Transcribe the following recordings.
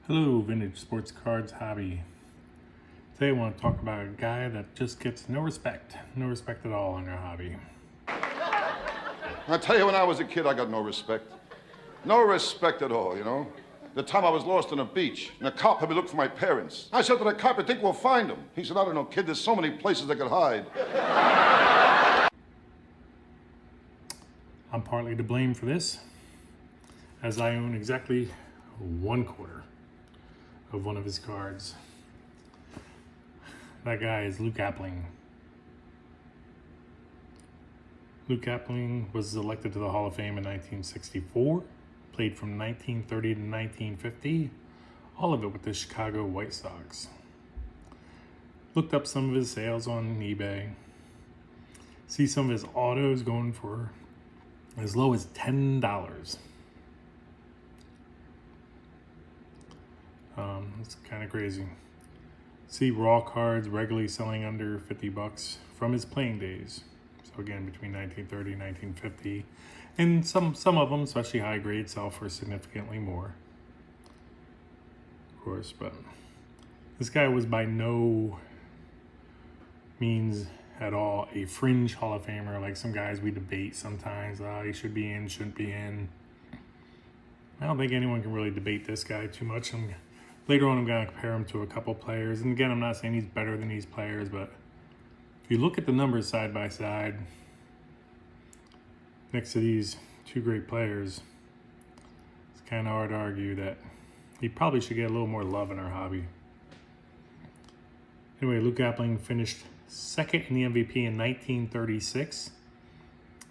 Hello, vintage sports cards hobby. Today I want to talk about a guy that just gets no respect at all in our hobby. I tell you, when I was a kid, I got no respect. No respect at all, you know. The time I was lost on a beach, and a cop had me look for my parents. I said to the cop, I think we'll find them. He said, I don't know, kid, there's so many places they could hide. I'm partly to blame for this, as I own exactly 1/4 of one of his cards. That guy is Lou Gehrig. Lou Gehrig was elected to the Hall of Fame in 1964, played from 1930 to 1950, all of it with the Chicago White Sox. Looked up some of his sales on eBay. See some of his autos going for as low as $10. It's kind of crazy. See raw cards regularly selling under $50 from his playing days. So again, between 1930 and 1950. And some of them, especially high grade, sell for significantly more. Of course, but this guy was by no means at all a fringe Hall of Famer like some guys we debate sometimes. He should be in, shouldn't be in. I don't think anyone can really debate this guy too much. Later on, I'm going to compare him to a couple players. And again, I'm not saying he's better than these players, but if you look at the numbers side by side, next to these two great players, it's kind of hard to argue that he probably should get a little more love in our hobby. Anyway, Lou Gehrig finished second in the MVP in 1936.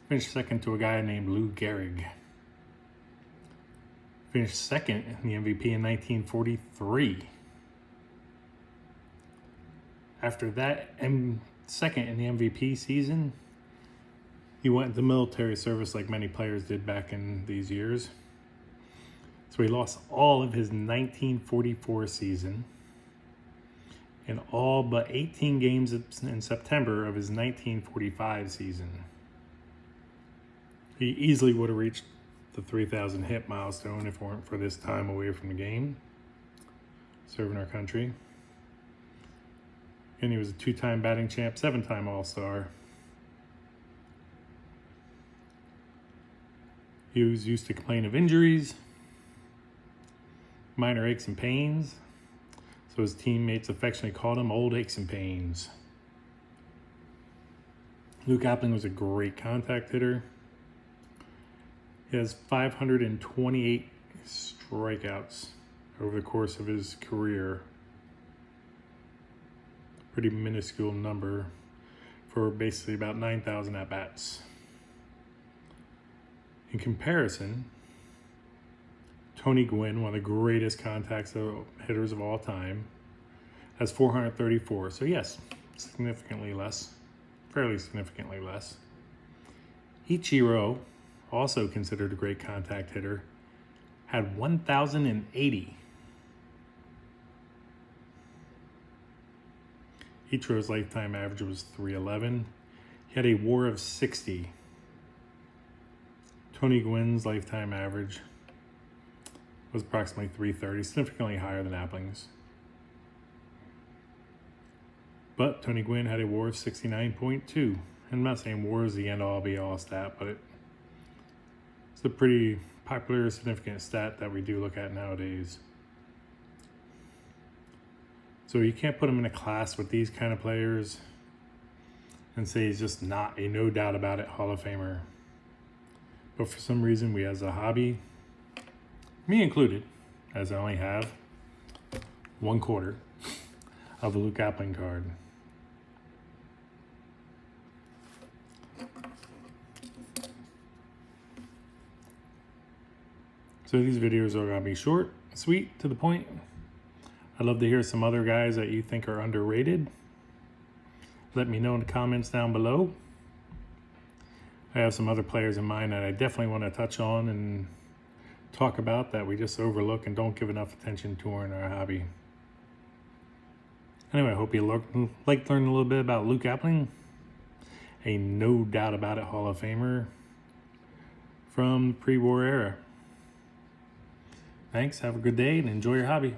Finished second to a guy named Lou Gehrig. Finished second in the MVP in 1943. After that second in the MVP season, he went into military service like many players did back in these years. So he lost all of his 1944 season and all but 18 games in September of his 1945 season. He easily would have reached the 3,000 hit milestone if it weren't for this time away from the game, serving our country. And he was a 2-time batting champ, 7-time All-Star. He was used to complain of injuries, minor aches and pains, so his teammates affectionately called him Old Aches and Pains. Lou Gehrig was a great contact hitter. He has 528 strikeouts over the course of his career. Pretty minuscule number for basically about 9,000 at-bats. In comparison, Tony Gwynn, one of the greatest contact hitters of all time, has 434. So yes, significantly less, fairly significantly less. Ichiro, also considered a great contact hitter, had 1,080. Ichiro's lifetime average was 311. He had a WAR of 60. Tony Gwynn's lifetime average was approximately 330, significantly higher than Appling's. But Tony Gwynn had a WAR of 69.2. I'm not saying WAR is the end-all be-all stat, but it's a pretty popular, significant stat that we do look at nowadays. So you can't put him in a class with these kind of players and say he's just not a no doubt about it Hall of Famer. But for some reason, we as a hobby, me included, as I only have 1/4 of a Lou Gehrig card. So these videos are going to be short, sweet, to the point. I'd love to hear some other guys that you think are underrated. Let me know in the comments down below. I have some other players in mind that I definitely want to touch on and talk about that we just overlook and don't give enough attention to in our hobby. Anyway, I hope you liked learning a little bit about Lou Gehrig, a no doubt about it Hall of Famer from the pre-war era. Thanks. Have a good day and enjoy your hobby.